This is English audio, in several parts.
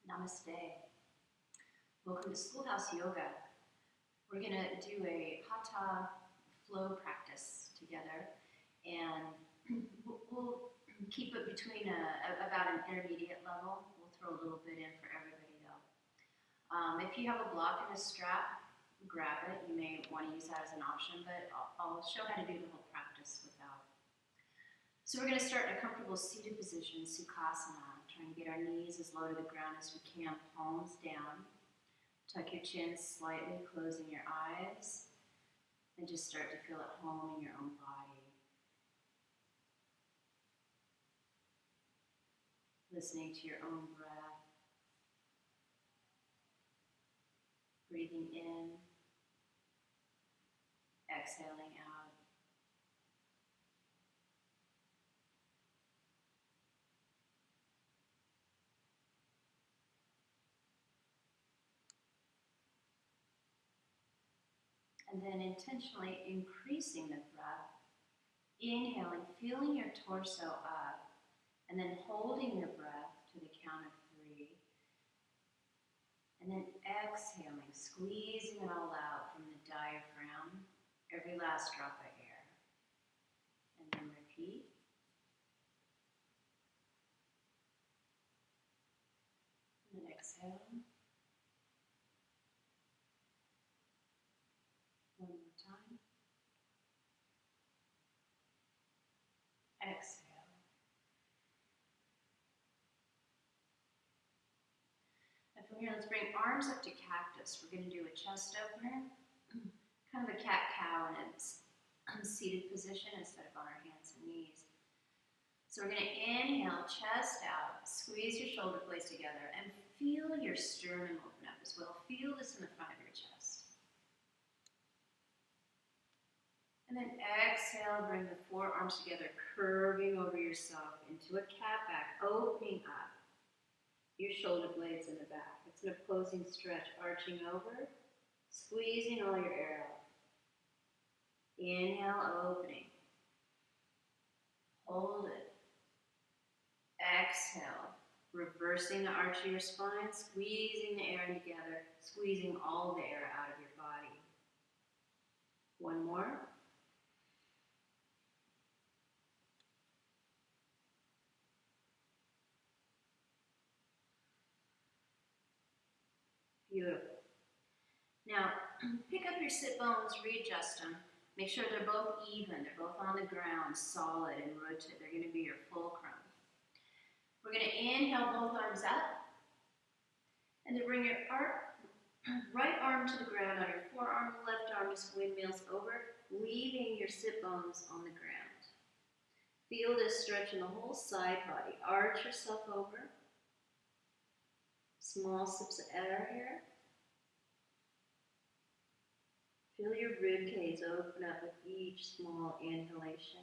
Namaste. Welcome to Schoolhouse Yoga. We're going to do a Hatha flow practice together, and we'll keep it between about an intermediate level. We'll throw a little bit in for everybody though. If you have a block in a strap, grab it. You may want to use that as an option, but I'll show how to do the whole practice without. So we're going to start in a comfortable seated position, Sukhasana. Trying to get our knees as low to the ground as we can, palms down. Tuck your chin slightly, closing your eyes, and just start to feel at home in your own body. Listening to your own breath. Breathing in, exhaling out. And then intentionally increasing the breath, inhaling, feeling your torso up, and then holding your breath to the count of 3. And then exhaling, squeezing it all out from the diaphragm, every last drop of air. And then repeat. And then exhale. One more time. Exhale. And from here, let's bring arms up to cactus. We're going to do a chest opener, kind of a cat-cow in its seated position instead of on our hands and knees. So we're going to inhale, chest out, squeeze your shoulder blades together, and feel your sternum open up as well. Feel this in the front of your chest. And then exhale, bring the forearms together, curving over yourself into a cat back, opening up your shoulder blades in the back. It's an opposing stretch, arching over, squeezing all your air out. Inhale, opening. Hold it. Exhale, reversing the arch of your spine, squeezing the air in together, squeezing all the air out of your body. One more. Beautiful. Now, pick up your sit bones, readjust them. Make sure they're both even. They're both on the ground, solid and rooted. They're going to be your fulcrum. We're going to inhale both arms up. And then bring your right arm to the ground on your forearm, left arm just windmills over, leaving your sit bones on the ground. Feel this stretch in the whole side body. Arch yourself over. Small sips of air here. Feel your rib cage open up with each small inhalation.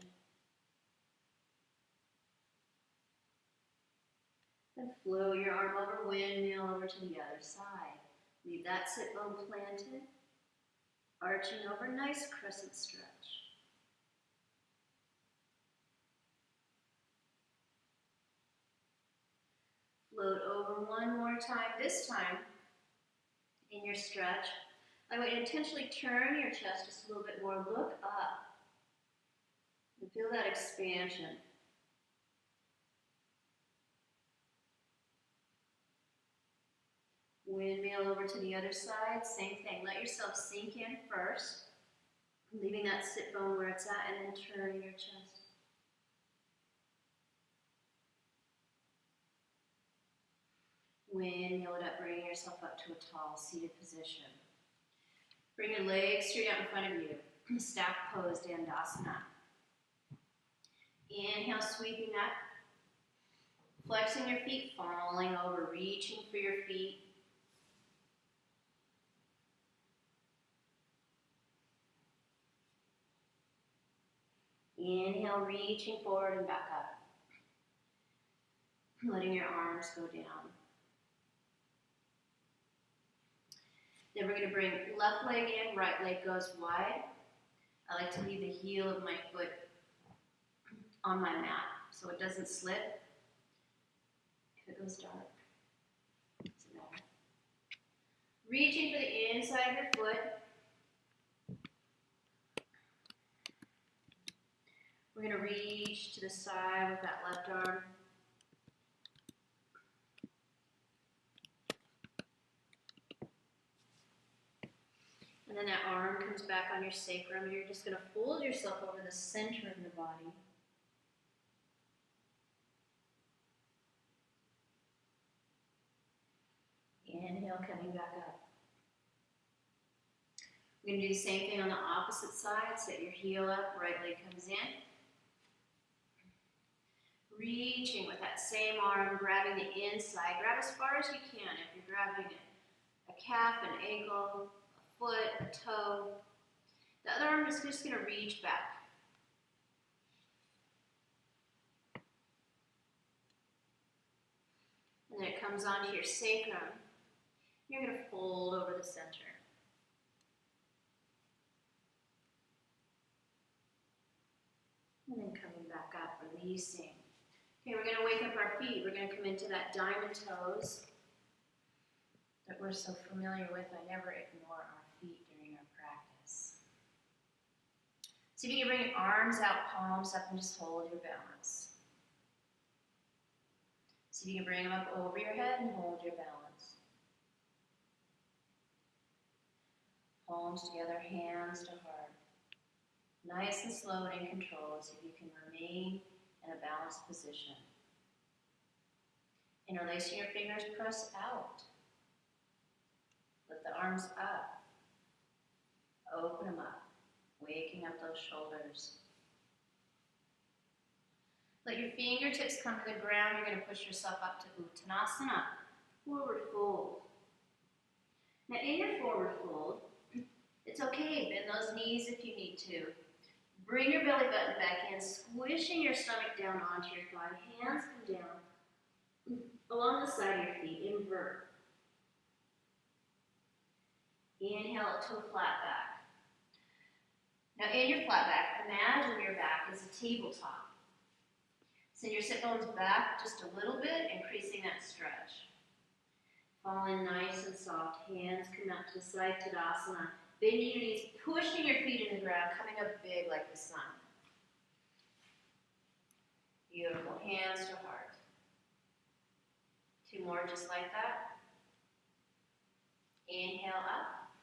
Then flow your arm over, windmill over to the other side. Leave that sit bone planted. Arching over, nice crescent stretch. Float over one more time. This time, in your stretch, I want you to intentionally turn your chest just a little bit more. Look up. And feel that expansion. Windmill over to the other side. Same thing. Let yourself sink in first. Leaving that sit bone where it's at, and then turning your chest. Windmill it up, bringing yourself up to a tall seated position. Bring your legs straight out in front of you. Staff pose, Dandasana. Inhale, sweeping up. Flexing your feet, falling over, reaching for your feet. Inhale, reaching forward and back up. Letting your arms go down. Then we're going to bring left leg in, right leg goes wide. I like to leave the heel of my foot on my mat so it doesn't slip if it goes dark. Reaching for the inside of your foot. We're going to reach to the side with that left arm. And then that arm comes back on your sacrum. You're just going to fold yourself over the center of your body. Inhale, coming back up. We're going to do the same thing on the opposite side. Set your heel up, right leg comes in. Reaching with that same arm, grabbing the inside. Grab as far as you can. If you're grabbing a calf, an ankle, a foot, a toe. The other arm is just going to reach back. And then it comes onto your sacrum. You're going to fold over the center. And then coming back up, releasing. Okay, we're going to wake up our feet. We're going to come into that diamond toes that we're so familiar with. I never ignore our feet during our practice. See if you can bring your arms out, palms up, and just hold your balance. See if you can bring them up over your head and hold your balance. Palms together, hands to heart. Nice and slow and in control, so you can remain in a balanced position. Interlacing your fingers, press out. Lift the arms up. Open them up. Waking up those shoulders. Let your fingertips come to the ground. You're going to push yourself up to Uttanasana. Forward fold. Now in your forward fold, it's okay. Bend those knees if you need to. Bring your belly button back in, squishing your stomach down onto your thigh. Hands come down along the side of your feet. Invert. Inhale up to a flat back. Now in your flat back, imagine your back is a tabletop. Send your sit bones back just a little bit, increasing that stretch. Fall in nice and soft. Hands come out to the side, Tadasana. Bending your knees, pushing your feet in the ground, coming up big like the sun. Beautiful. Hands to heart. Two more just like that. Inhale up.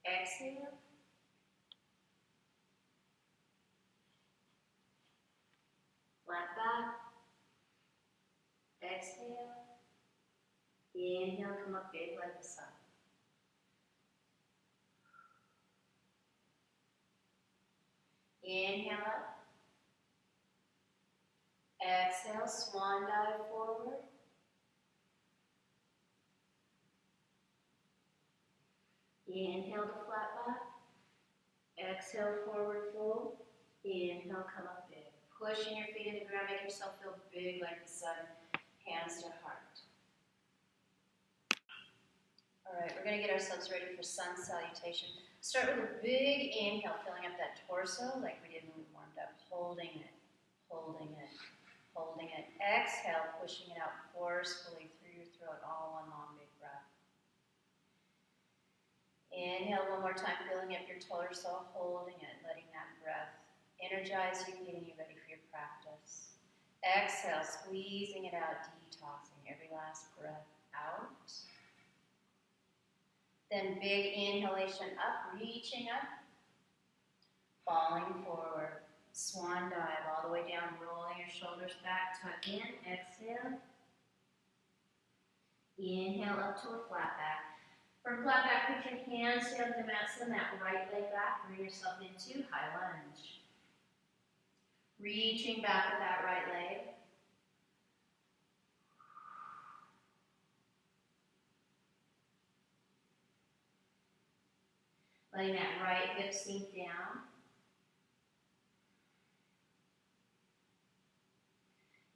Exhale. Flat back. Exhale. Inhale, come up big like the sun. Inhale up. Exhale, swan dive forward. Inhale to flat back. Exhale, forward fold. Inhale, come up big. Pushing your feet in the ground, make yourself feel big like the sun. Hands to heart. All right, we're going to get ourselves ready for sun salutation. Start with a big inhale, filling up that torso like we did when we warmed up. Holding it, holding it, holding it. Exhale, pushing it out forcefully through your throat, all one long big breath. Inhale one more time, filling up your torso, holding it, letting that breath energize you, getting you ready for your practice. Exhale, squeezing it out, detoxing every last breath out. Then big inhalation up, reaching up, falling forward. Swan dive all the way down, rolling your shoulders back, tuck in, exhale. Inhale up to a flat back. From flat back, put your hands down to the mat, send that right leg back, bring yourself into high lunge. Reaching back with that right leg. Letting that right hip sink down.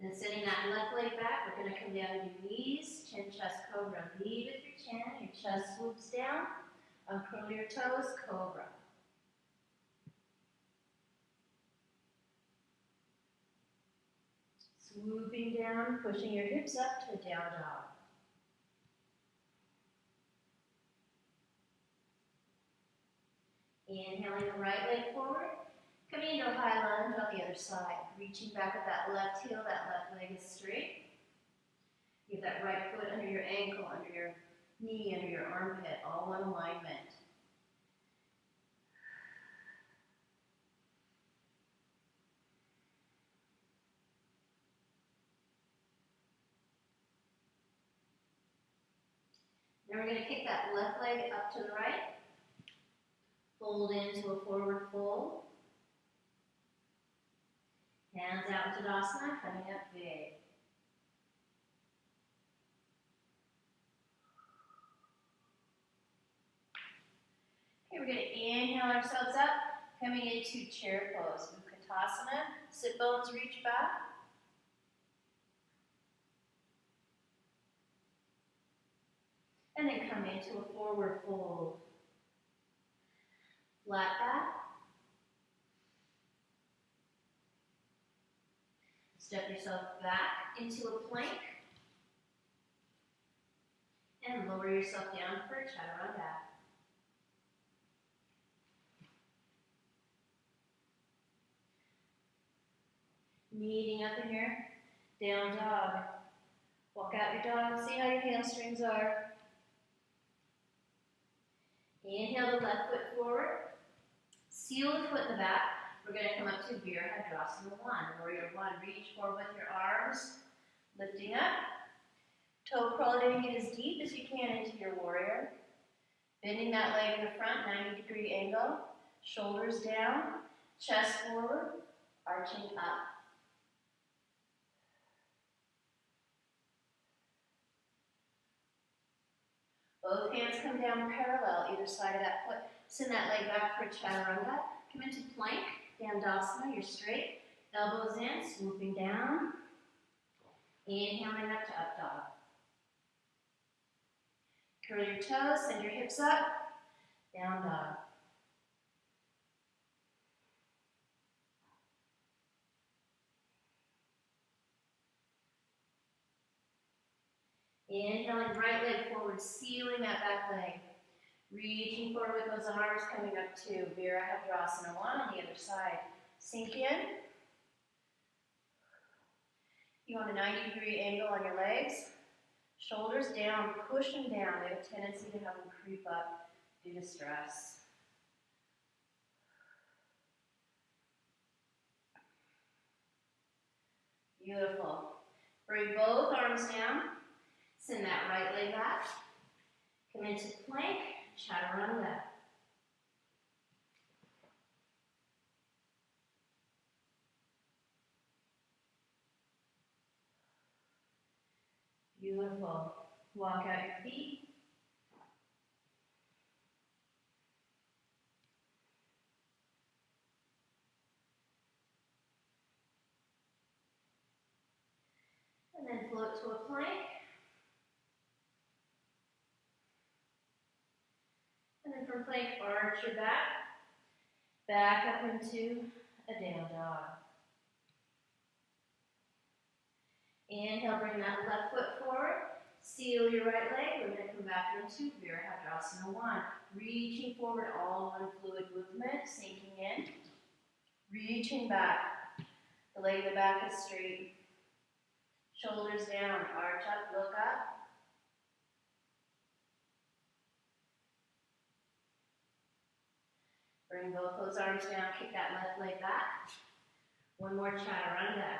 Then sending that left leg back, we're going to come down to your knees, chin, chest, cobra. Lead with your chin, your chest swoops down. Uncurl your toes, cobra. Swooping down, pushing your hips up to a down dog. Inhaling the right leg forward. Coming into a high lunge on the other side. Reaching back with that left heel, that left leg is straight. Get that right foot under your ankle, under your knee, under your armpit, all in alignment. Then we're going to kick that left leg up to the right. Fold into a forward fold. Hands out to Tadasana, coming up big. Okay, we're going to inhale ourselves up, coming into chair pose. Utkatasana, sit bones reach back. And then come into a forward fold. Flat back. Step yourself back into a plank. And lower yourself down for a chaturanga. Meeting up in your down dog. Walk out your dog, see how your hamstrings are. Inhale the left foot forward. Seal the foot in the back. We're going to come up to Virabhadrasana 1. Warrior 1. Reach forward with your arms. Lifting up. Toe crawling in as deep as you can into your warrior. Bending that leg in the front, 90-degree angle. Shoulders down. Chest forward. Arching up. Both hands come down parallel, either side of that foot. Send that leg back for a chaturanga. Come into plank, Dandasana, you're straight. Elbows in, swooping down. Inhaling up to up dog. Curl your toes, send your hips up. Down dog. Inhaling right leg forward, sealing that back leg. Reaching forward with those arms, coming up to Virabhadrasana 1 on the other side. Sink in. You want a 90-degree angle on your legs. Shoulders down, push them down. They have a tendency to have them creep up due to stress. Beautiful. Bring both arms down. Send that right leg back. Come into plank, chaturanga. Beautiful. Walk out your feet. And then float to a plank. And then from plank, arch your back. Back up into a down dog. Inhale, bring that left foot forward. Seal your right leg. We're going to come back into Virabhadrasana 1. Reaching forward, all one fluid movement, sinking in. Reaching back. The leg in the back is straight. Shoulders down, arch up, look up. Bring both those arms down, kick that left leg back. One more chaturanga.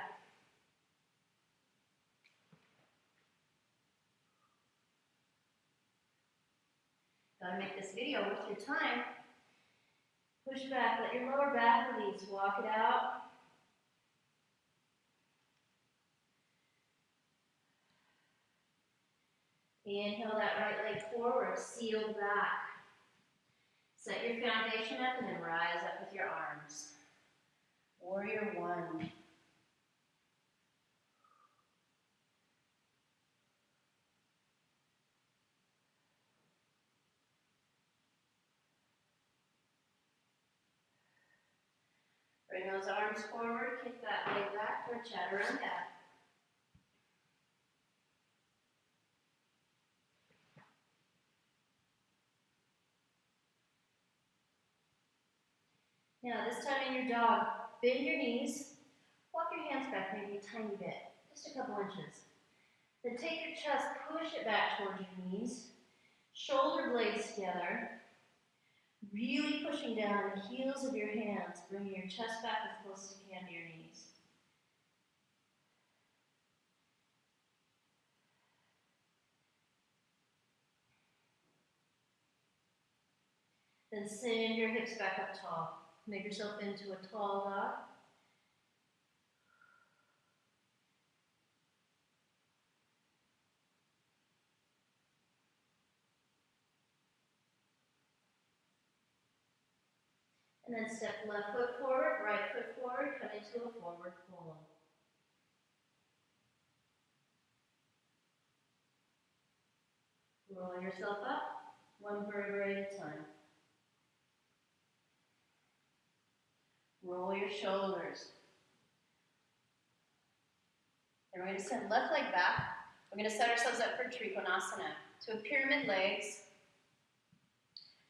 Gotta make this video worth your time. Push back, let your lower back release, walk it out. Inhale that right leg forward, seal back. Set your foundation up and then rise up with your arms. Warrior 1. Bring those arms forward, kick that leg back for chaturanga. Now this time in your dog, bend your knees, walk your hands back maybe a tiny bit, just a couple inches. Then take your chest, push it back towards your knees, shoulder blades together, really pushing down the heels of your hands, bringing your chest back as close as you can to your knees. Then send your hips back up tall. Make yourself into a tall dog. And then step left foot forward, right foot forward, come into a forward fold. Roll yourself up, one vertebrae at a time. Roll your shoulders. Then we're going to send left leg back. We're going to set ourselves up for Trikonasana. So with pyramid legs,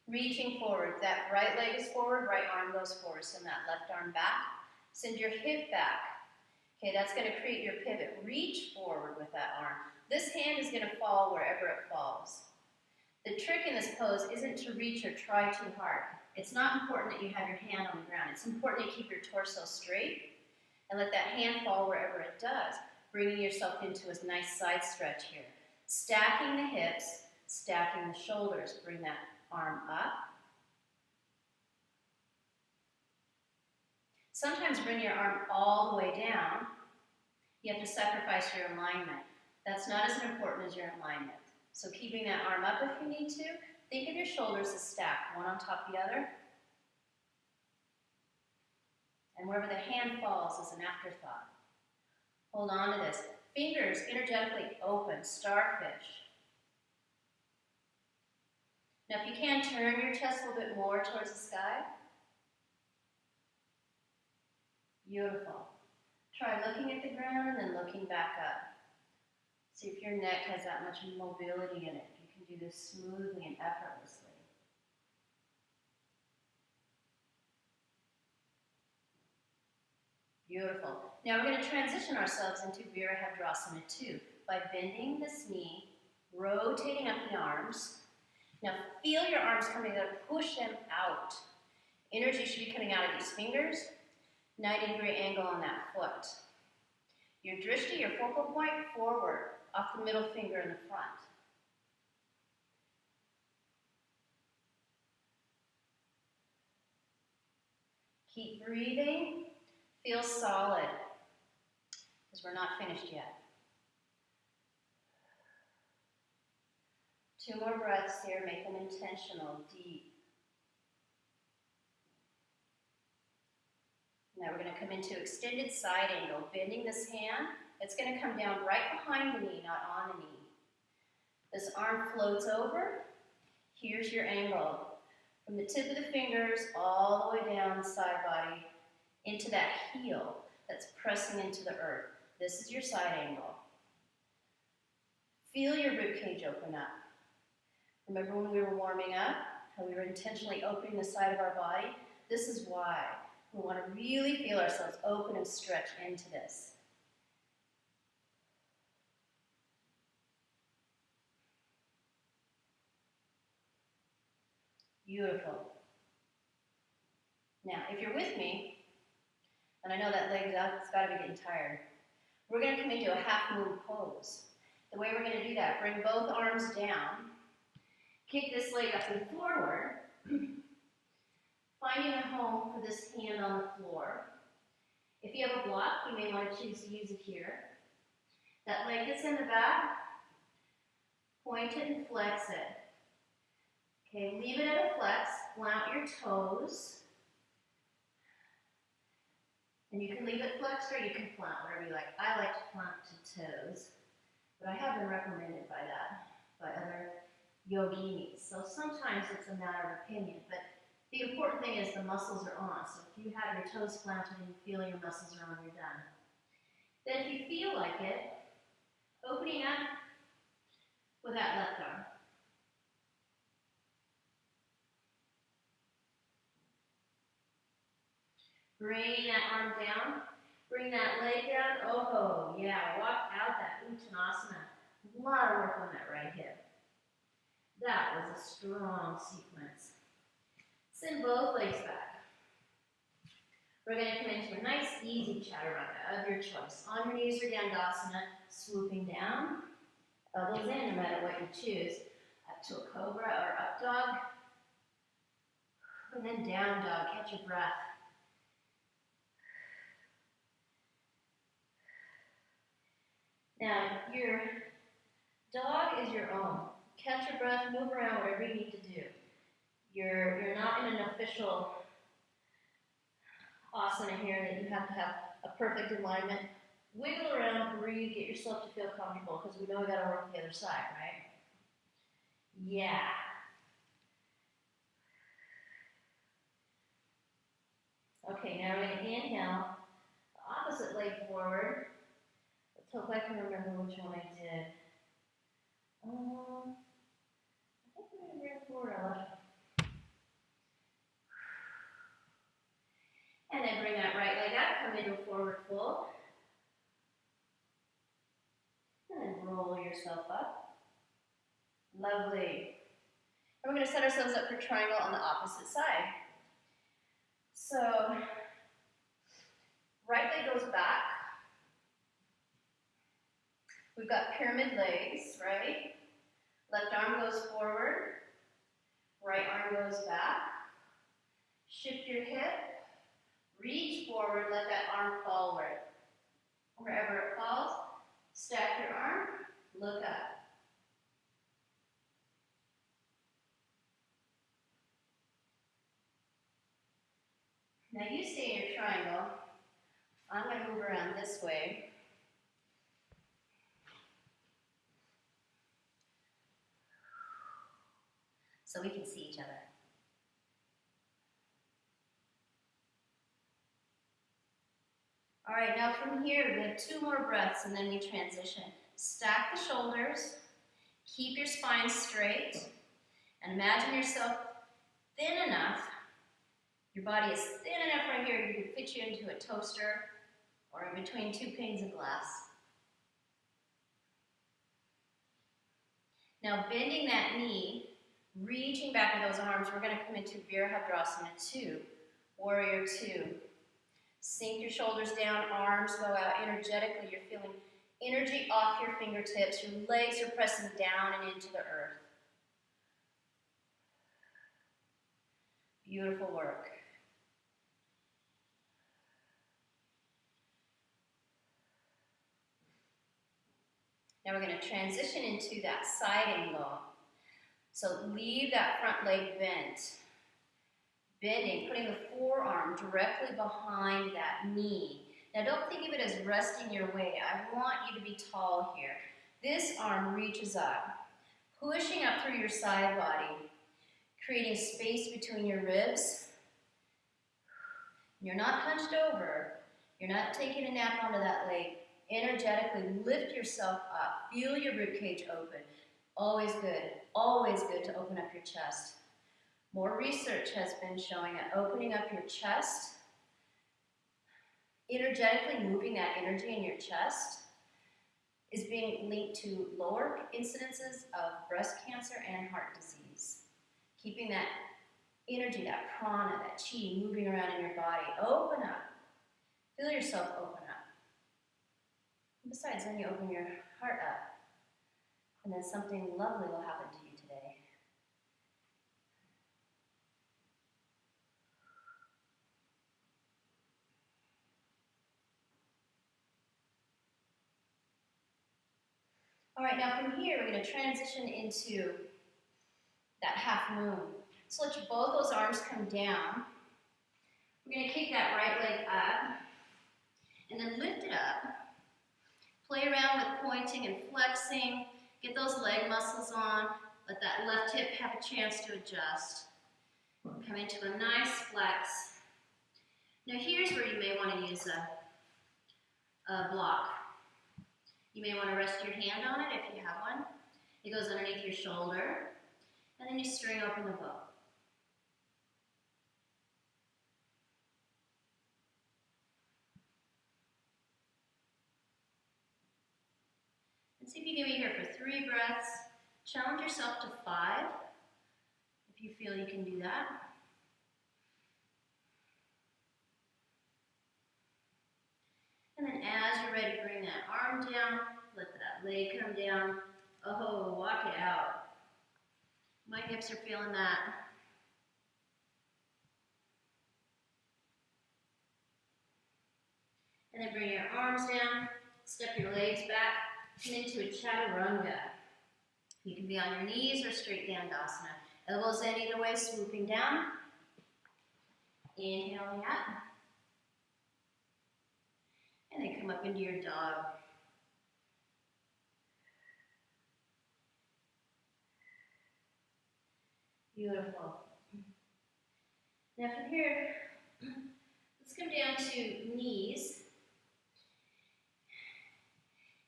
reaching forward. That right leg is forward, right arm goes forward. Send that left arm back. Send your hip back. Okay, that's going to create your pivot. Reach forward with that arm. This hand is going to fall wherever it falls. The trick in this pose isn't to reach or try too hard. It's not important that you have your hand on the ground. It's important to keep your torso straight and let that hand fall wherever it does, bringing yourself into a nice side stretch here. Stacking the hips, stacking the shoulders. Bring that arm up. Sometimes bring your arm all the way down. You have to sacrifice your alignment. That's not as important as your alignment. So keeping that arm up if you need to. Think of your shoulders as stacked, one on top of the other. And wherever the hand falls is an afterthought. Hold on to this. Fingers energetically open, starfish. Now if you can, turn your chest a little bit more towards the sky. Beautiful. Try looking at the ground and then looking back up. See if your neck has that much mobility in it. You can do this smoothly and effortlessly. Beautiful. Now we're going to transition ourselves into Virabhadrasana 2 by bending this knee, rotating up the arms. Now feel your arms coming up, push them out. Energy should be coming out of these fingers. 90-degree angle on that foot. Your drishti, your focal point, forward, off the middle finger in the front. Keep breathing. Feel solid, because we're not finished yet. 2 more breaths here. Make them intentional, deep. Now we're going to come into extended side angle, bending this hand. It's going to come down right behind the knee, not on the knee. This arm floats over. Here's your angle. From the tip of the fingers all the way down the side body into that heel that's pressing into the earth. This is your side angle. Feel your rib cage open up. Remember when we were warming up, how we were intentionally opening the side of our body? This is why. We want to really feel ourselves open and stretch into this. Beautiful. Now, if you're with me, and I know that leg's out, it's got to be getting tired, we're going to come into a half moon pose. The way we're going to do that, bring both arms down, kick this leg up and forward, finding a home for this hand on the floor. If you have a block, you may want to choose to use it here. That leg is in the back, point it and flex it. Okay, leave it at a flex, plant your toes. And you can leave it flexed or you can plant whatever you like. I like to plant to toes, but I have been recommended by other yoginis. So sometimes it's a matter of opinion, but the important thing is the muscles are on. So if you have your toes planted and you feel your muscles are on, you're done. Then if you feel like it, opening up with that left arm. Bring that arm down. Bring that leg down. Oh, yeah. Walk out that Uttanasana. A lot of work on that right hip. That was a strong sequence. Send both legs back. We're going to come into a nice, easy chaturanga of your choice. On your knees or Dandasana, swooping down. Elbows in, no matter what you choose. Up to a cobra or up dog. And then down dog. Catch your breath. Now, your dog is your own. Catch your breath, move around, whatever you need to do. You're not in an official asana here that you have to have a perfect alignment. Wiggle around, breathe, get yourself to feel comfortable, because we know we got to work the other side, right? Yeah. Okay, now we're going to inhale, the opposite leg forward. Let's hope I can remember which one I did. I think we're going to bring forward our left one. And then bring that right leg up, come into a forward fold. And then roll yourself up. Lovely. And we're going to set ourselves up for triangle on the opposite side. So, right leg goes back. We've got pyramid legs, right? Left arm goes forward. Right arm goes back. Shift your hip. Reach forward, let that arm forward. Wherever it falls, stack your arm, look up. Now you stay in your triangle. I'm going to move around this way. So we can see each other. All right, now from here, we have 2 more breaths and then we transition. Stack the shoulders, keep your spine straight, and imagine yourself thin enough. Your body is thin enough right here, you can fit you into a toaster or in between 2 panes of glass. Now bending that knee, reaching back with those arms, we're going to come into Virabhadrasana 2, Warrior 2. Sink your shoulders down, arms go out energetically. You're feeling energy off your fingertips. Your legs are pressing down and into the earth. Beautiful work. Now we're going to transition into that side angle. So leave that front leg bent. Bending, putting the forearm directly behind that knee. Now don't think of it as resting your weight. I want you to be tall here. This arm reaches up, pushing up through your side body, creating space between your ribs. You're not hunched over. You're not taking a nap onto that leg. Energetically lift yourself up. Feel your ribcage open. Always good to open up your chest. More research has been showing that opening up your chest, energetically moving that energy in your chest, is being linked to lower incidences of breast cancer and heart disease. Keeping that energy, that prana, that chi moving around in your body. Open up. Feel yourself open up. And besides, then you open your heart up, and then something lovely will happen to you today. All right, now from here, we're going to transition into that half moon. So let both those arms come down. We're going to kick that right leg up, and then lift it up. Play around with pointing and flexing. Get those leg muscles on. Let that left hip have a chance to adjust. Come into a nice flex. Now here's where you may want to use a block. You may want to rest your hand on it if you have one. It goes underneath your shoulder, and then you string open the bow. See if you can be here for 3 breaths. Challenge yourself to 5 if you feel you can do that. And then as you're ready, bring that arm down, let that leg come down. Oh, walk it out. My hips are feeling that. And then bring your arms down, step your legs back, come into a chaturanga. You can be on your knees or straight dandasana. Elbows in either way, swooping down. Inhaling up. And then come up into your dog. Beautiful. Now from here, let's come down to knees.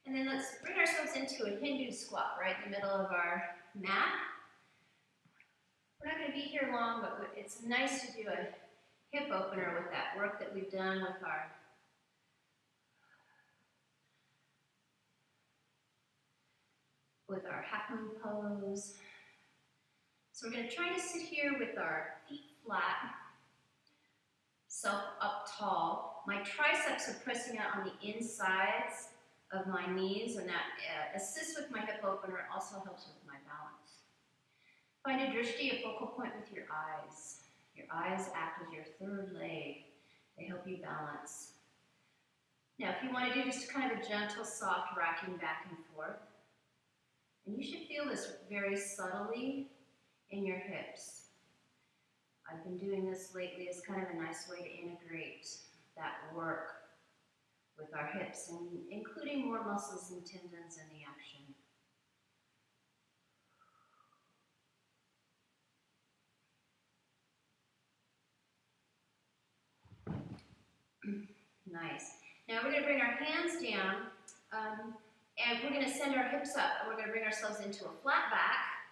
And then let's bring ourselves into a Hindu squat right in the middle of our mat. We're not going to be here long, but it's nice to do a hip opener with that work that we've done with our Hatha pose. So we're going to try to sit here with our feet flat, self up tall. My triceps are pressing out on the insides of my knees, and that assists with my hip opener. It also helps with my balance. Find a drishti, a focal point with your eyes. Your eyes act as your third leg. They help you balance. Now, if you want to do just kind of a gentle, soft rocking back and forth, and you should feel this very subtly in your hips. I've been doing this lately as kind of a nice way to integrate that work with our hips, and including more muscles and tendons in the action. Nice. Now we're going to bring our hands down, and we're going to send our hips up, and we're going to bring ourselves into a flat back,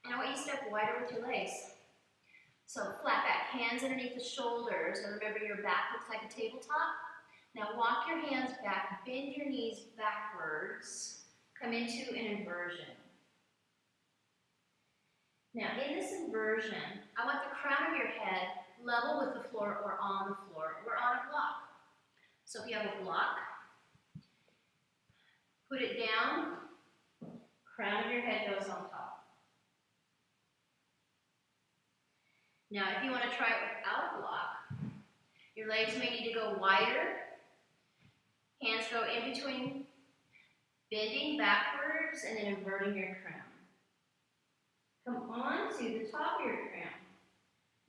and I want you to step wider with your legs. So flat back, hands underneath the shoulders, and remember your back looks like a tabletop. Now walk your hands back, bend your knees backwards, come into an inversion. Now in this inversion, I want the crown of your head level with the floor or on the floor or on a block. So if you have a block, put it down, crown of your head goes on top. Now if you want to try it without a block, your legs may need to go wider. Hands go in between, bending backwards and then inverting your crown. Come on to the top of your crown,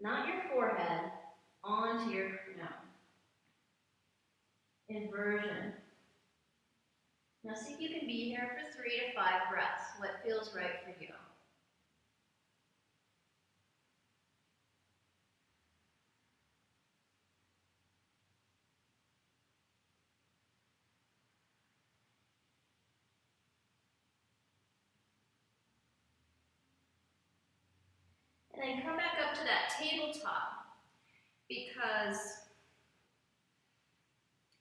not your forehead, onto your crown. Inversion. Now see if you can be here for 3 to 5 breaths, what feels right for you. And then come back up to that tabletop, because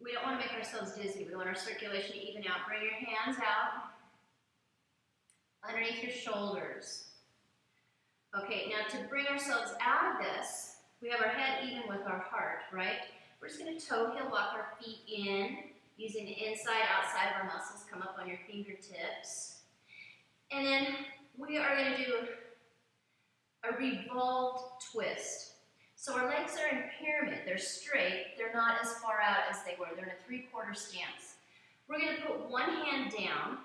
we don't want to make ourselves dizzy. We want our circulation to even out. Bring your hands out underneath your shoulders. Okay, now to bring ourselves out of this, we have our head even with our heart, right? We're just going to toe heel walk our feet in, using the inside, outside of our muscles. Come up on your fingertips. And then we are going to do a revolved twist. So our legs are in pyramid, they're straight, they're not as far out as they were, they're in a 3/4 stance. We're going to put one hand down,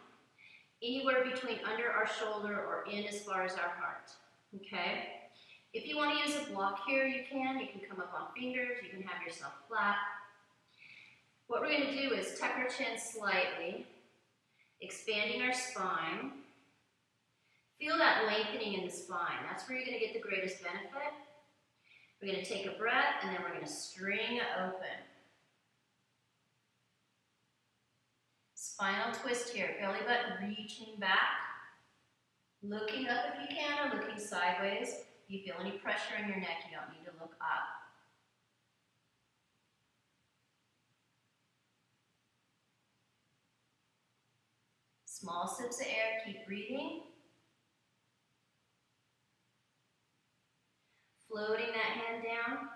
anywhere between under our shoulder or in as far as our heart, okay? If you want to use a block here, you can come up on fingers, you can have yourself flat. What we're going to do is tuck our chin slightly, expanding our spine. Feel that lengthening in the spine. That's where you're going to get the greatest benefit. We're going to take a breath, and then we're going to string open. Spinal twist here. Belly button reaching back. Looking up if you can, or looking sideways. If you feel any pressure in your neck, you don't need to look up. Small sips of air, keep breathing. Floating that hand down.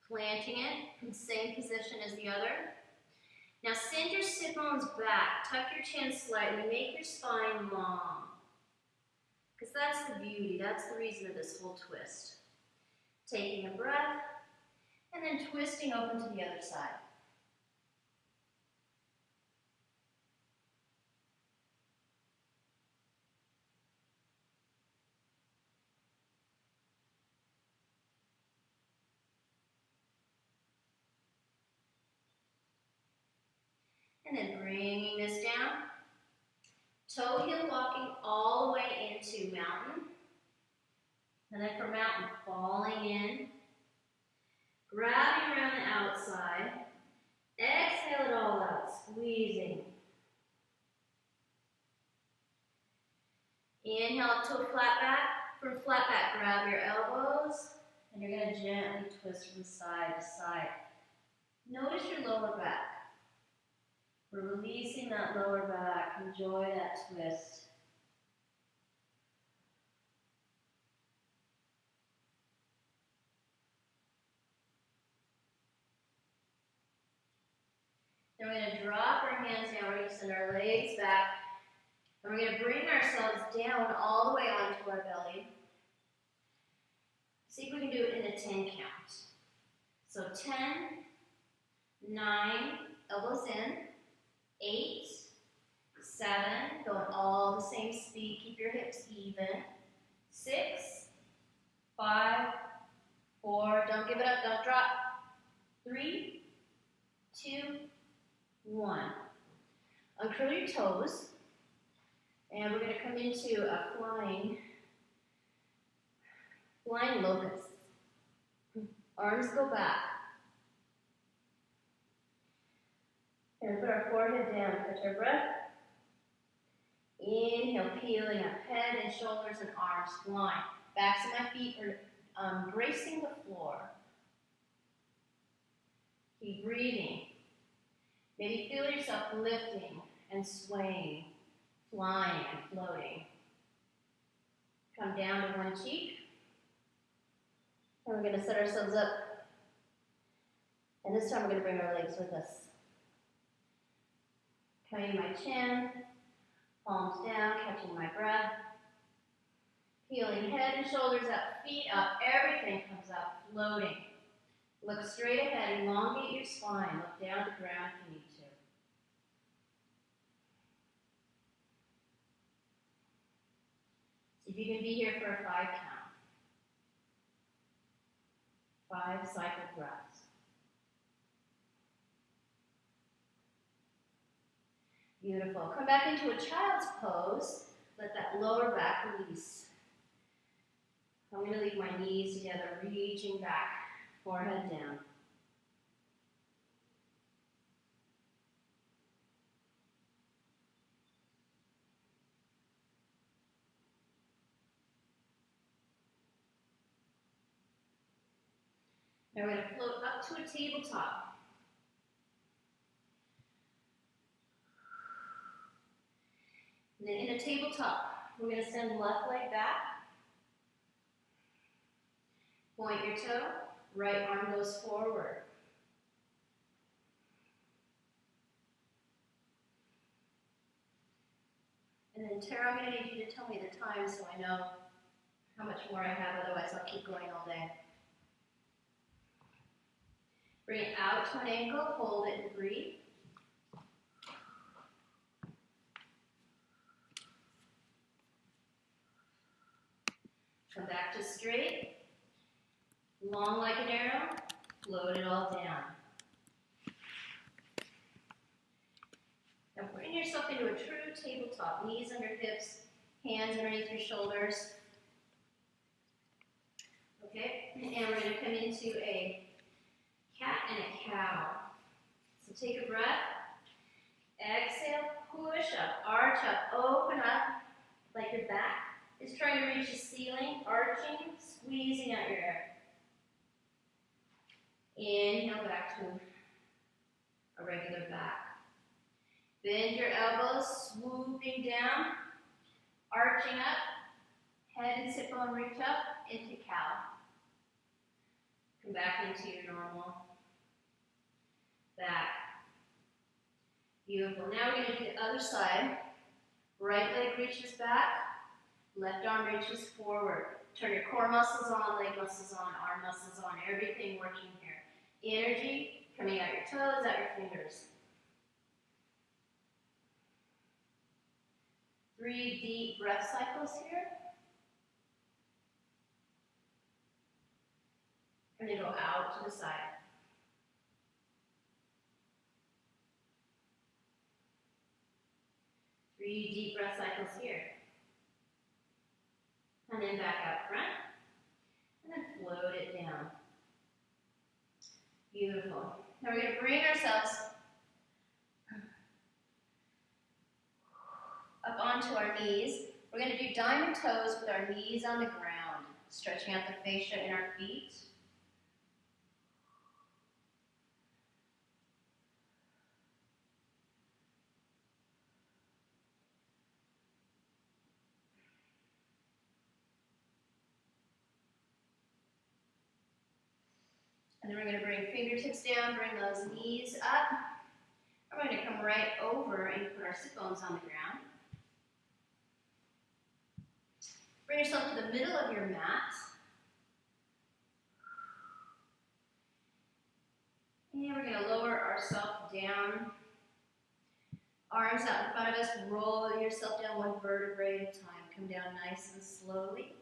Planting it in the same position as the other. Now send your sit bones back. Tuck your chin slightly. Make your spine long. Because that's the beauty. That's the reason of this whole twist. Taking a breath. And then twisting open to the other side. And then bringing this down. Toe heel walking all the way into mountain. And then from mountain, falling in. Grabbing around the outside. Exhale it all out, squeezing. Inhale up to a flat back. From flat back, grab your elbows. And you're going to gently twist from side to side. Notice your lower back. We're releasing that lower back. Enjoy that twist. Then we're going to drop our hands down. We're going to send our legs back. And we're going to bring ourselves down all the way onto our belly. See if we can do it in a 10 count. So 10, 9, elbows in, 8, 7, going all the same speed, keep your hips even, 6, 5, 4, don't give it up, don't drop, 3, 2, 1. Uncurl your toes, and we're going to come into a flying locust. Arms go back. And put our forehead down, catch our breath. Inhale, peeling up, head and shoulders and arms flying. Backs of my feet are bracing the floor. Keep breathing. Maybe feel yourself lifting and swaying, flying and floating. Come down to one cheek. And we're going to set ourselves up. And this time we're going to bring our legs with us. Coming my chin, palms down, catching my breath. Peeling head and shoulders up, feet up, everything comes up, floating. Look straight ahead, elongate your spine, look down at the ground if you need to. See if you can be here for a 5 count. 5 cycle breaths. Beautiful. Come back into a child's pose. Let that lower back release. I'm going to leave my knees together, reaching back, forehead down. Now we're going to float up to a tabletop. And then in a tabletop, we're going to send left leg back. Point your toe, right arm goes forward. And then Tara, I'm going to need you to tell me the time so I know how much more I have, otherwise I'll keep going all day. Bring it out to an angle, hold it and breathe. Come back to straight. Long like an arrow, float it all down. Now bring yourself into a true tabletop. Knees under hips, hands underneath your shoulders. Okay, and we're going to come into a cat and a cow. So take a breath. Exhale, push up, arch up, open up, like your back is trying to reach the ceiling, arching, squeezing out your air. Inhale back to a regular back. Bend your elbows, swooping down, arching up, head and sit bone reach up into cow. Come back into your normal back. Beautiful. Now we're going to do the other side. Right leg reaches back, left arm reaches forward. Turn your core muscles on, leg muscles on, arm muscles on, everything working here. Energy coming out your toes, out your fingers. 3 deep breath cycles here. And then go out to the side. Three deep breath cycles here. And then back out front. And then float it down. Beautiful. Now we're going to bring ourselves up onto our knees. We're going to do diamond toes with our knees on the ground, stretching out the fascia in our feet. And then we're going to bring fingertips down, bring those knees up. We're going to come right over and put our sit bones on the ground. Bring yourself to the middle of your mat. And we're going to lower ourselves down. Arms out in front of us. Roll yourself down one vertebrae at a time. Come down nice and slowly.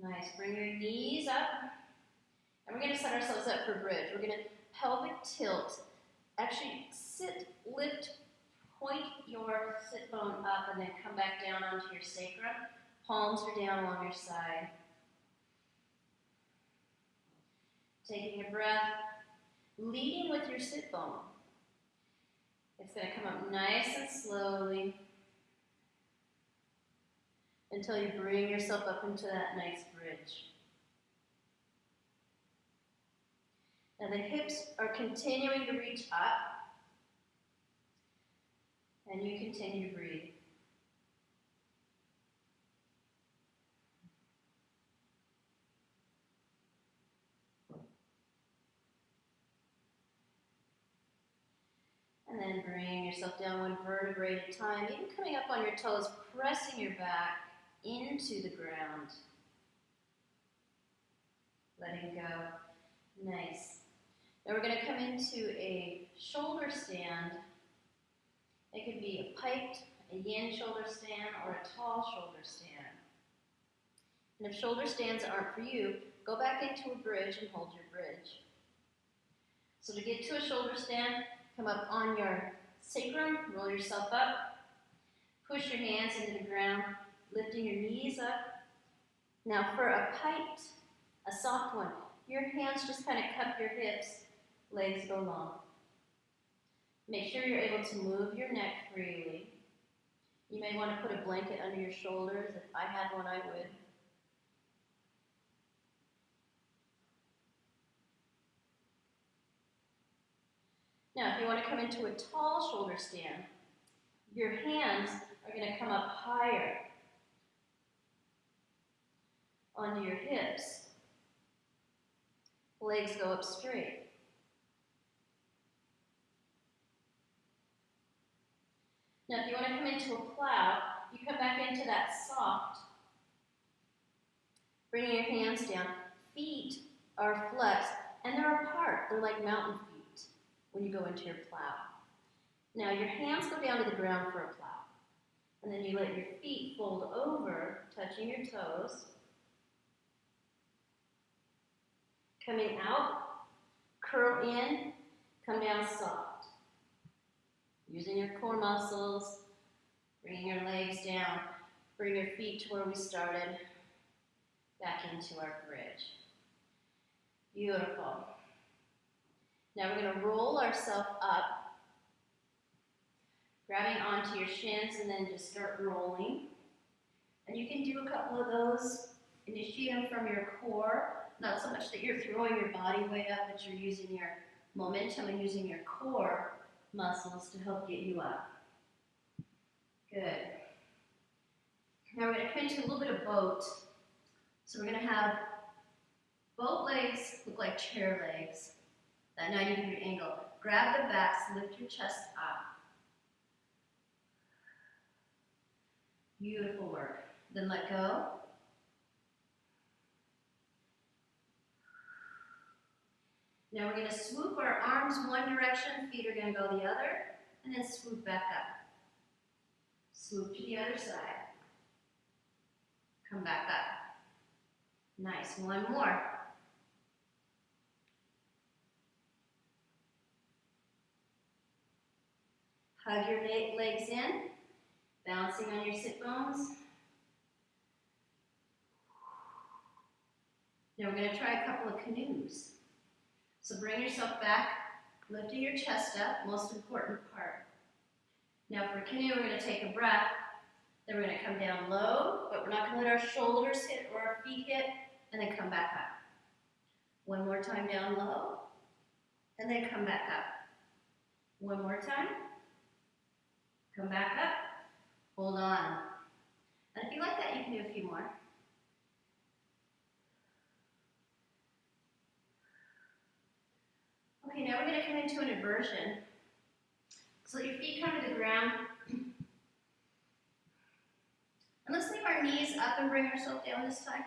Nice. Bring your knees up. And we're going to set ourselves up for bridge. We're going to pelvic tilt. Actually, sit, lift, point your sit bone up, and then come back down onto your sacrum. Palms are down along your side. Taking a breath. Leading with your sit bone. It's going to come up nice and slowly until you bring yourself up into that nice bridge. Now the hips are continuing to reach up, and you continue to breathe. And then bring yourself down one vertebrae at a time, even coming up on your toes, pressing your back into the ground. Letting go. Nice. Now we're going to come into a shoulder stand. It could be a piped, a yin shoulder stand, or a tall shoulder stand. And if shoulder stands aren't for you, go back into a bridge and hold your bridge. So to get to a shoulder stand, come up on your sacrum, roll yourself up, push your hands into the ground, lifting your knees up. Now for a piped, a soft one, your hands just kind of cup your hips, legs go long. Make sure you're able to move your neck freely. You may want to put a blanket under your shoulders. If I had one, I would. Now, if you want to come into a tall shoulder stand, your hands are going to come up higher onto your hips. Legs go up straight. Now, if you want to come into a plow, you come back into that soft, bringing your hands down. Feet are flexed, and they're apart. They're like mountain feet when you go into your plow. Now, your hands go down to the ground for a plow. And then you let your feet fold over, touching your toes. Coming out, curl in, come down soft. Using your core muscles, bringing your legs down, bring your feet to where we started, back into our bridge. Beautiful. Now we're going to roll ourselves up, grabbing onto your shins, and then just start rolling. And you can do a couple of those. Initiate them from your core, not so much that you're throwing your body weight up, but you're using your momentum and using your core muscles to help get you up. Good. Now we're going to come into a little bit of boat. So we're going to have both legs look like chair legs, that 90-degree angle. Grab the backs, lift your chest up. Beautiful work. Then let go. Now we're going to swoop our arms one direction, feet are going to go the other, and then swoop back up. Swoop to the other side. Come back up. Nice. One more. Hug your legs in, bouncing on your sit bones. Now we're going to try a couple of canoes. So bring yourself back, lifting your chest up, most important part. Now for a canoe, we're going to take a breath, then we're going to come down low, but we're not going to let our shoulders hit or our feet hit, and then come back up. One more time down low, and then come back up. One more time. Come back up. Hold on. And if you like that, you can do a few more. Okay, now we're going to come into an inversion. So let your feet come to the ground. And let's leave our knees up and bring ourselves down this time.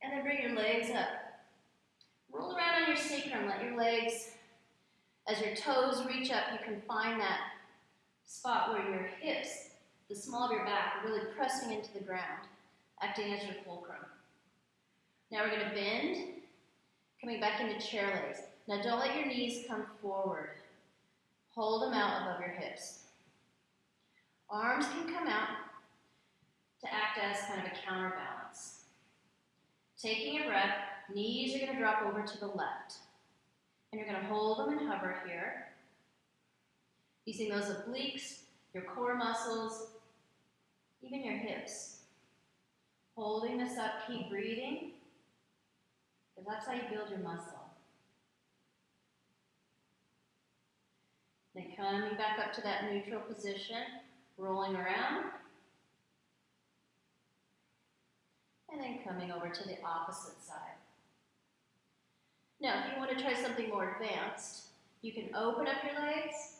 And then bring your legs up. Roll around on your sacrum. Let your legs, as your toes reach up, you can find that spot where your hips, the small of your back, are really pressing into the ground, acting as your fulcrum. Now we're going to bend, coming back into chair legs. Now don't let your knees come forward. Hold them out above your hips. Arms can come out to act as kind of a counterbalance. Taking a breath, knees are going to drop over to the left. And you're going to hold them and hover here. Using those obliques, your core muscles, even your hips. Holding this up, keep breathing, because that's how you build your muscle. Then coming back up to that neutral position, rolling around, and then coming over to the opposite side. Now, if you want to try something more advanced, you can open up your legs,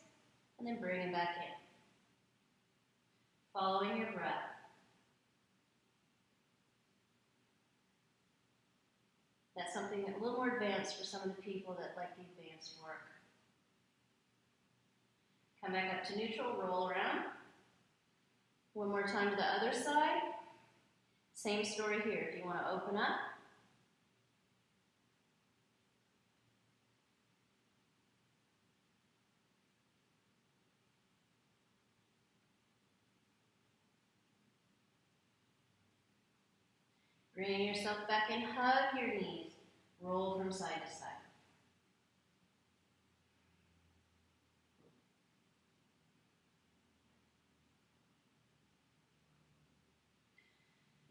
and then bring them back in. Following your breath. That's something a little more advanced for some of the people that like the advanced work. Come back up to neutral, roll around. One more time to the other side. Same story here. If you want to open up, bring yourself back in, hug your knees, roll from side to side.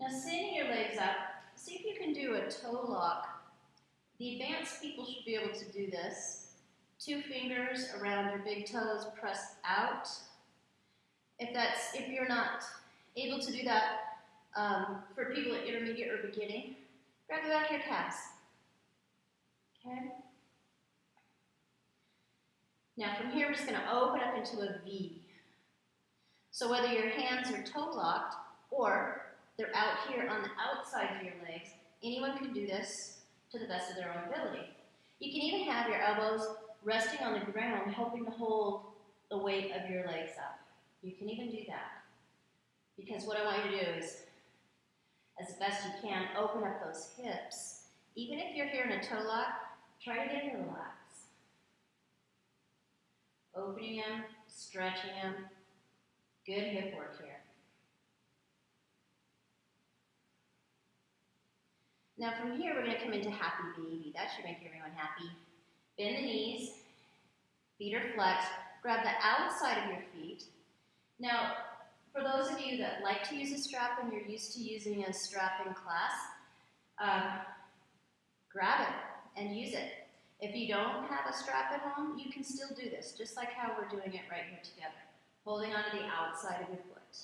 Now sitting your legs up, see if you can do a toe lock. The advanced people should be able to do this. 2 fingers around your big toes, press out. If you're not able to do that, for people at intermediate or beginning, grab the back of your calves. Okay? Now from here, we're just going to open up into a V. So whether your hands are toe locked or they're out here on the outside of your legs, anyone can do this to the best of their own ability. You can even have your elbows resting on the ground, helping to hold the weight of your legs up. You can even do that. Because what I want you to do is, as best you can, open up those hips. Even if you're here in a toe lock, try to get them to relax. Opening them, stretching them. Good hip work here. Now from here, we're going to come into happy baby. That should make everyone happy. Bend the knees, feet are flexed. Grab the outside of your feet. Now, for those of you that like to use a strap and you're used to using a strap in class, grab it and use it. If you don't have a strap at home, you can still do this, just like how we're doing it right here together, holding onto the outside of your foot.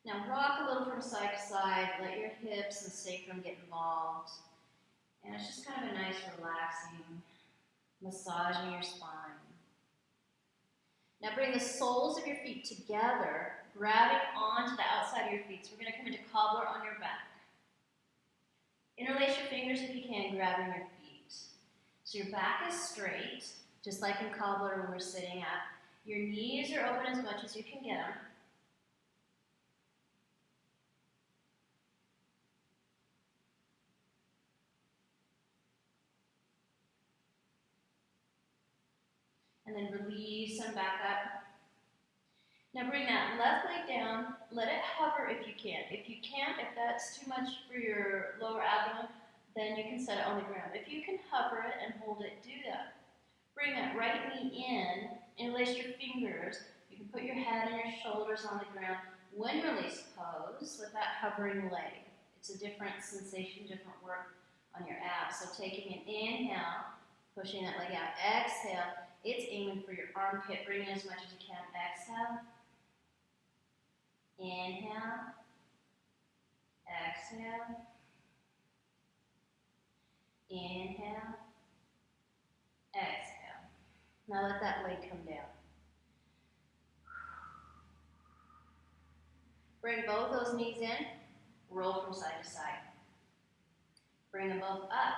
Now rock a little from side to side, let your hips and sacrum get involved. And it's just kind of a nice relaxing massage in your spine. Now bring the soles of your feet together, grabbing onto the outside of your feet. So we're going to come into cobbler on your back. Interlace your fingers if you can, grabbing your feet. So your back is straight, just like in cobbler when we're sitting up. Your knees are open as much as you can get them. And then release them back up. Now bring that left leg down, let it hover if you can. If you can't, if that's too much for your lower abdomen, then you can set it on the ground. If you can hover it and hold it, do that. Bring that right knee in, interlace your fingers. You can put your head and your shoulders on the ground. Wind release pose with that hovering leg. It's a different sensation, different work on your abs. So taking an inhale, pushing that leg out. Exhale. It's aiming for your armpit. Bring in as much as you can. Exhale. Inhale. Exhale. Inhale. Exhale. Now let that leg come down. Bring both those knees in. Roll from side to side. Bring them both up.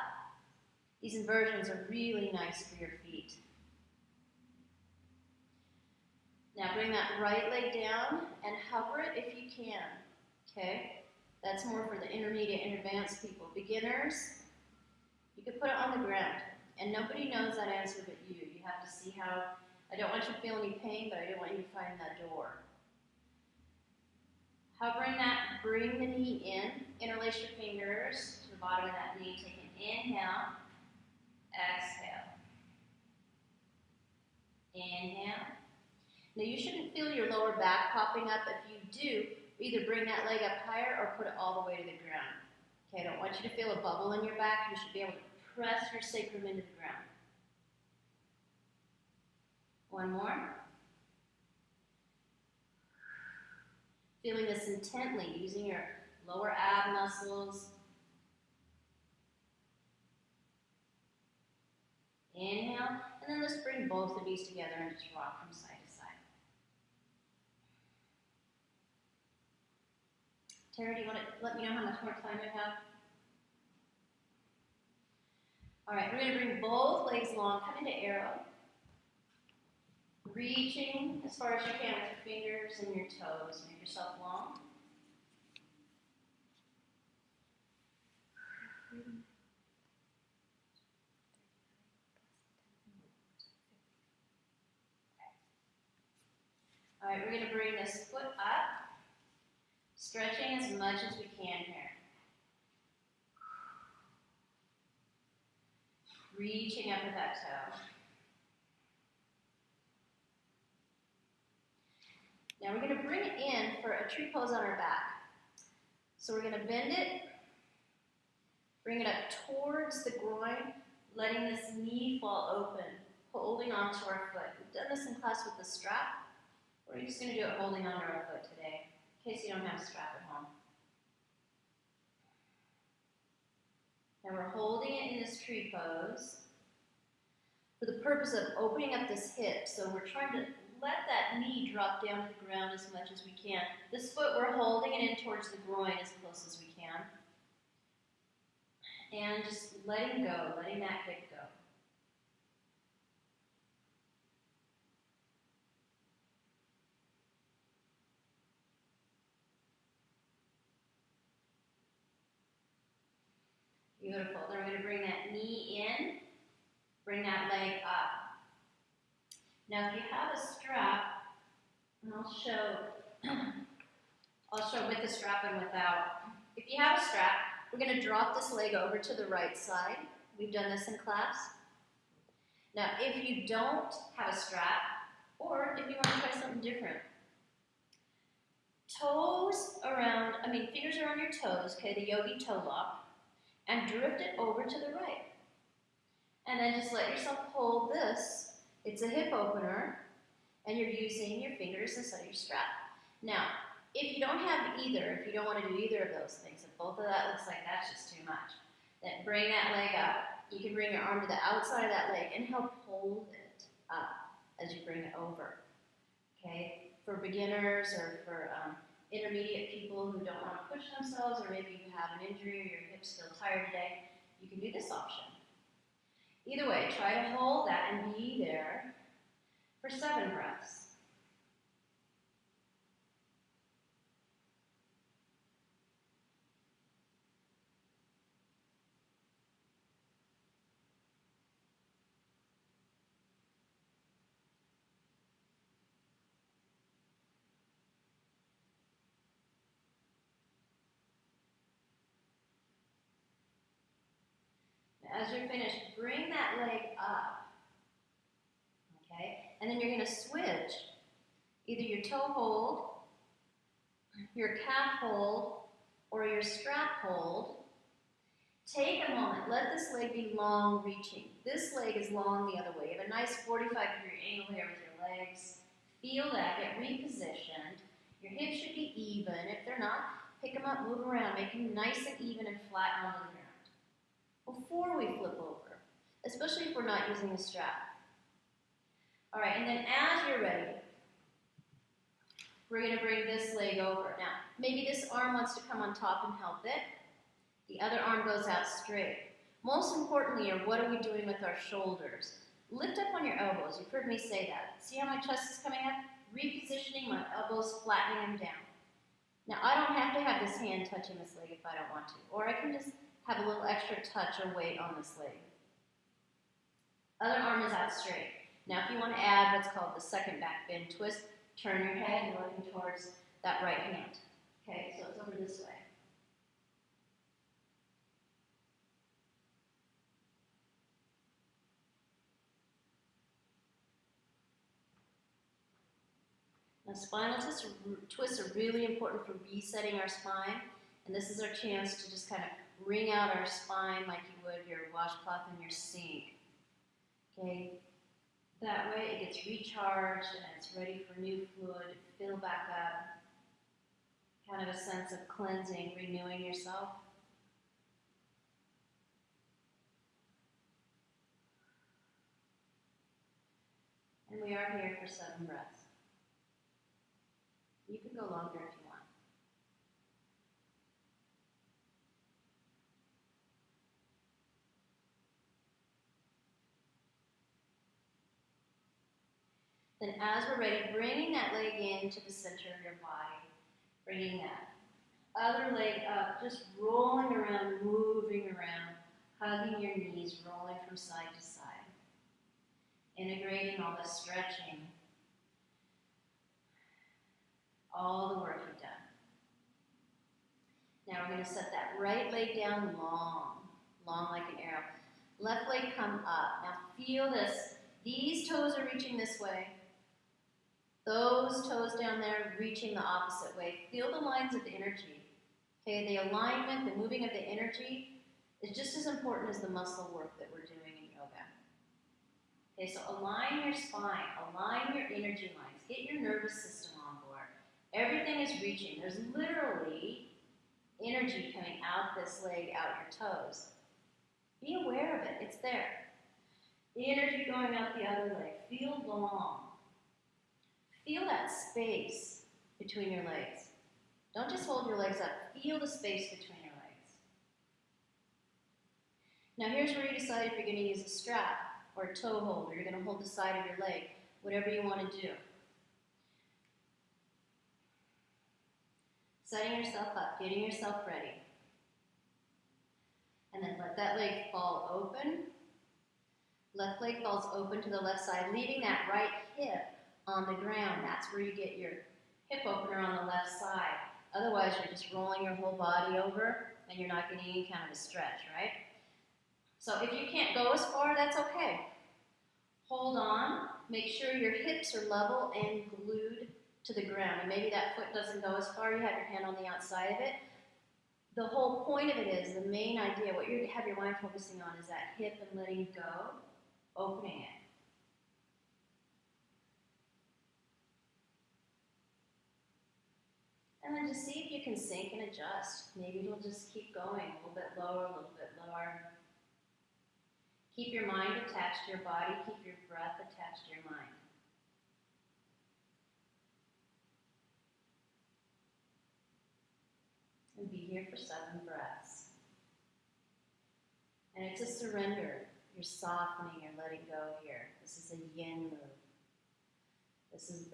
These inversions are really nice for your feet. Now bring that right leg down and hover it if you can, okay? That's more for the intermediate and advanced people. Beginners, you can put it on the ground, and nobody knows that answer but you. You have to see how, I don't want you to feel any pain, but I do want you to find that door. Hovering that, bring the knee in, interlace your fingers to the bottom of that knee. Take an inhale, exhale. Inhale. Now you shouldn't feel your lower back popping up. If you do, either bring that leg up higher or put it all the way to the ground. Okay, I don't want you to feel a bubble in your back. You should be able to press your sacrum into the ground. One more. Feeling this intently, using your lower ab muscles. Inhale, and then let's bring both of these together and just rock from side to side. Tara, do you want to let me know how much more time I have? All right, we're going to bring both legs long, come into arrow. Reaching as far as you can with your fingers and your toes. Make yourself long. All right, we're going to bring this foot up, stretching as much as we can here. Reaching up with that toe. Now we're going to bring it in for a tree pose on our back. So we're going to bend it, bring it up towards the groin, letting this knee fall open, holding onto our foot. We've done this in class with the strap. We're just going to do it holding onto our foot today, in case you don't have a strap at home. Now we're holding it in this tree pose for the purpose of opening up this hip. So we're trying to let that knee drop down to the ground as much as we can. This foot, we're holding it in towards the groin as close as we can. And just letting go, letting that hip go. Beautiful. Then we're going to bring that knee in, bring that leg up. Now, if you have a strap, and I'll show with the strap and without. If you have a strap, we're going to drop this leg over to the right side. We've done this in class. Now, if you don't have a strap, or if you want to try something different, toes around a fingers are on your toes, okay, the yogi toe lock, and drift it over to the right. And then just let yourself hold this. It's a hip opener, and you're using your fingers instead of your strap. Now, if you don't have either, if you don't want to do either of those things, if both of that looks like that's just too much, then bring that leg up. You can bring your arm to the outside of that leg and help hold it up as you bring it over. Okay? For beginners or for intermediate people who don't want to push themselves, or maybe you have an injury or your hips feel tired today, you can do this option. Either way, try to hold that and be there for 7 breaths. As you're finished, bring that leg up, okay? And then you're going to switch either your toe hold, your calf hold, or your strap hold. Take a moment. Let this leg be long reaching. This leg is long the other way. You have a nice 45-degree angle here with your legs. Feel that. Get repositioned. Your hips should be even. If they're not, pick them up, move around, make them nice and even and flat onto the ground before we flip over, especially if we're not using a strap. All right, and then as you're ready, we're going to bring this leg over. Now, maybe this arm wants to come on top and help it. The other arm goes out straight. Most importantly, what are we doing with our shoulders? Lift up on your elbows. You've heard me say that. See how my chest is coming up? Repositioning my elbows, flattening them down. Now, I don't have to have this hand touching this leg if I don't want to, or I can just have a little extra touch or weight on this leg. Other arm is out straight. Now, if you want to add what's called the second back bend twist, turn your head looking towards that right hand. Okay, so it's over this way. Now, spinal twists are really important for resetting our spine, and this is our chance to just kind of wring out our spine like you would your washcloth in your sink. Okay, that way it gets recharged and it's ready for new fluid to fill back up. Kind of a sense of cleansing, renewing yourself. And we are here for 7 breaths. You can go longer if you want. Then as we're ready, bringing that leg into the center of your body. Bringing that other leg up, just rolling around, moving around, hugging your knees, rolling from side to side. Integrating all the stretching, all the work you've done. Now we're going to set that right leg down long, long like an arrow. Left leg come up. Now feel this. These toes are reaching this way. Those toes down there reaching the opposite way. Feel the lines of energy. Okay, the alignment, the moving of the energy is just as important as the muscle work that we're doing in yoga. Okay, so align your spine, align your energy lines, get your nervous system on board. Everything is reaching. There's literally energy coming out this leg, out your toes. Be aware of it. It's there. The energy going out the other leg. Feel long. Feel that space between your legs. Don't just hold your legs up. Feel the space between your legs. Now here's where you decide if you're going to use a strap or a toe hold, or you're going to hold the side of your leg, whatever you want to do. Setting yourself up, getting yourself ready. And then let that leg fall open. Left leg falls open to the left side, leaving that right hip on the ground. That's where you get your hip opener on the left side. Otherwise, you're just rolling your whole body over and you're not getting any kind of a stretch, right? So if you can't go as far, that's okay. Hold on. Make sure your hips are level and glued to the ground. And maybe that foot doesn't go as far, you have your hand on the outside of it. The whole point of it is, the main idea, what you have your mind focusing on is that hip and letting go, opening it. And then just see if you can sink and adjust. Maybe it'll just keep going a little bit lower, a little bit lower. Keep your mind attached to your body. Keep your breath attached to your mind. And be here for 7 breaths. And it's a surrender. You're softening, you're letting go here. This is a yin move. This is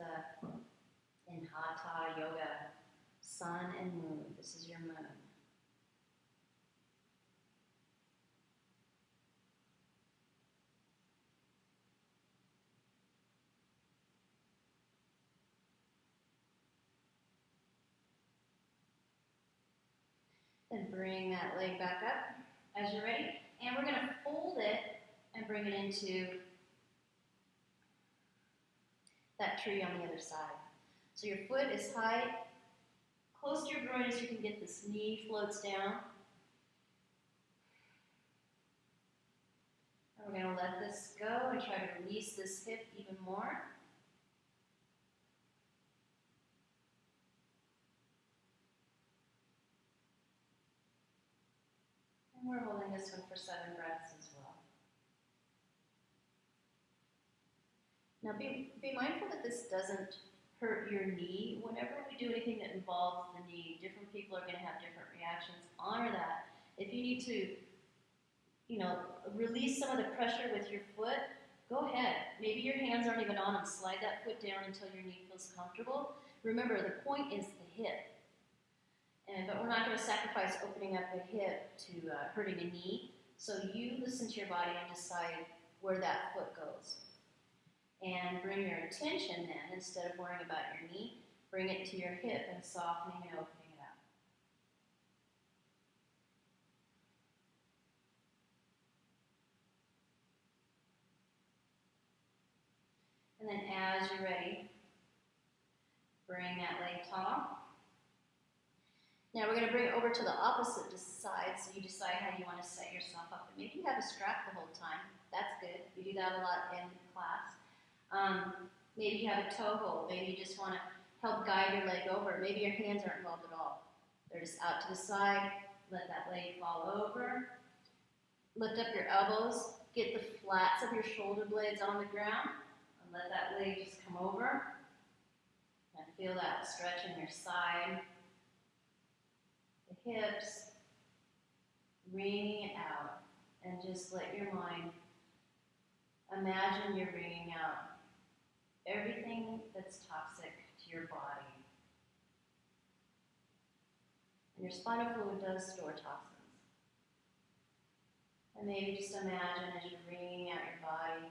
in Hatha yoga, sun and moon. This is your moon. Then bring that leg back up as you're ready. And we're going to fold it and bring it into that tree on the other side. So your foot is high, close to your groin as you can get. This knee floats down. And we're going to let this go and try to release this hip even more. And we're holding this one for 7 breaths as well. Now be mindful that this doesn't hurt your knee. Whenever we do anything that involves the knee, different people are going to have different reactions. Honor that. If you need to, release some of the pressure with your foot, go ahead. Maybe your hands aren't even on them. Slide that foot down until your knee feels comfortable. Remember, the point is the hip. But we're not going to sacrifice opening up the hip to hurting a knee. So you listen to your body and decide where that foot goes. And bring your attention then, instead of worrying about your knee, bring it to your hip and softening and opening it up. And then as you're ready, bring that leg tall. Now we're going to bring it over to the opposite side, so you decide how you want to set yourself up. And maybe you have a strap the whole time. That's good. We do that a lot in class. Maybe you have a toe hold. Maybe you just want to help guide your leg over. Maybe your hands aren't involved at all. They're just out to the side. Let that leg fall over. Lift up your elbows. Get the flats of your shoulder blades on the ground. And let that leg just come over. And feel that stretch in your side. The hips. Wringing it out. And just let your mind imagine you're wringing out everything that's toxic to your body. And your spinal fluid does store toxins. And maybe just imagine as you're wringing out your body,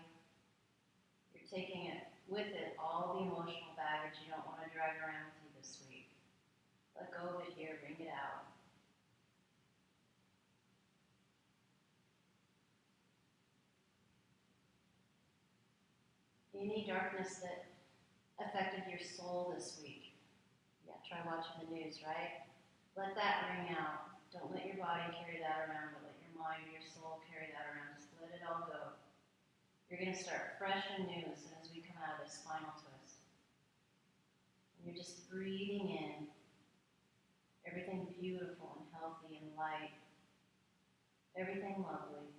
you're taking it with it, all the emotional baggage you don't want to drag around with you this week. Let go of it here, wring it out. Any darkness that affected your soul this week. Yeah, try watching the news, right? Let that ring out. Don't let your body carry that around, but let your mind or your soul carry that around. Just let it all go. You're going to start fresh and new as soon as we come out of this spinal twist. And you're just breathing in everything beautiful and healthy and light. Everything lovely.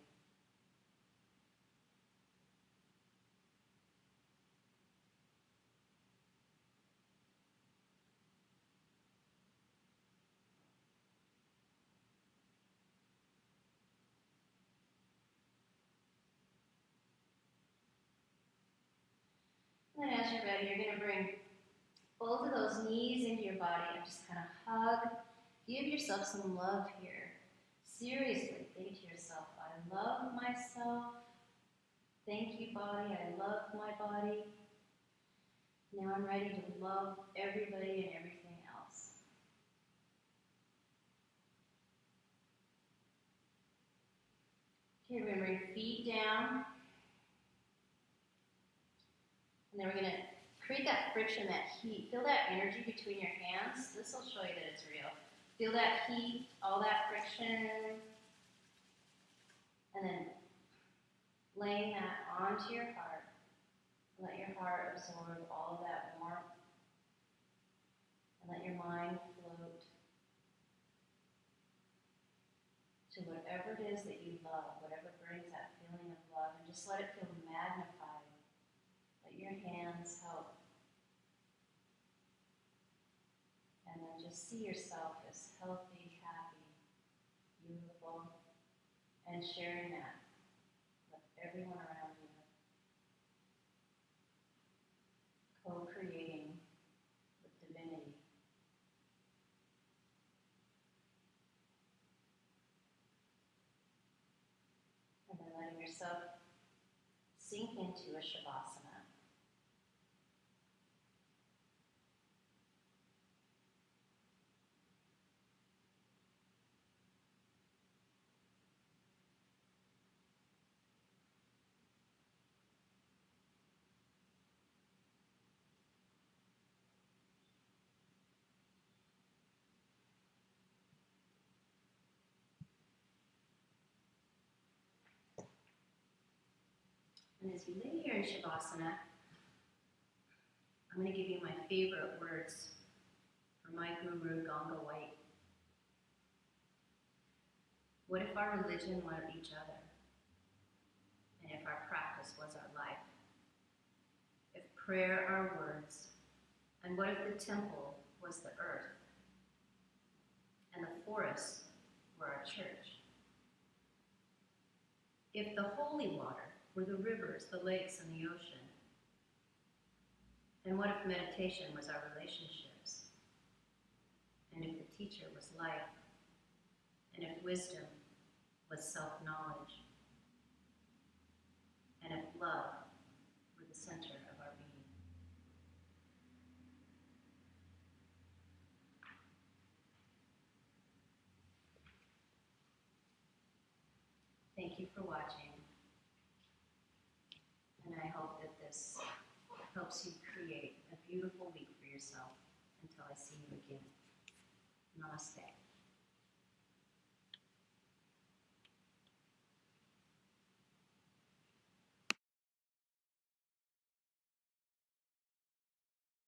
And then as you're ready, you're going to bring both of those knees into your body and just kind of hug. Give yourself some love here. Seriously, think to yourself, I love myself. Thank you, body. I love my body. Now I'm ready to love everybody and everything else. Okay, we're going to bring feet down. And then we're going to create that friction, that heat. Feel that energy between your hands. This will show you that it's real. Feel that heat, all that friction, and then laying that onto your heart. Let your heart absorb all of that warmth, and let your mind float to whatever it is that you love, whatever brings that feeling of love, and just let it feel magnified. Let your hands help. And then just see yourself as healthy, happy, beautiful, and sharing that with everyone around you. Co-creating with divinity. And then letting yourself sink into a Shavasana. And as you lay here in Shavasana, I'm going to give you my favorite words from my guru, Ganga White. What if our religion were each other? And if our practice was our life? If prayer our words? And what if the temple was the earth? And the forests were our church? If the holy water were the rivers, the lakes, and the ocean? And what if meditation was our relationships? And if the teacher was life? And if wisdom was self-knowledge? And if love were the center of our being? Thank you for watching. And I hope that this helps you create a beautiful week for yourself until I see you again. Namaste.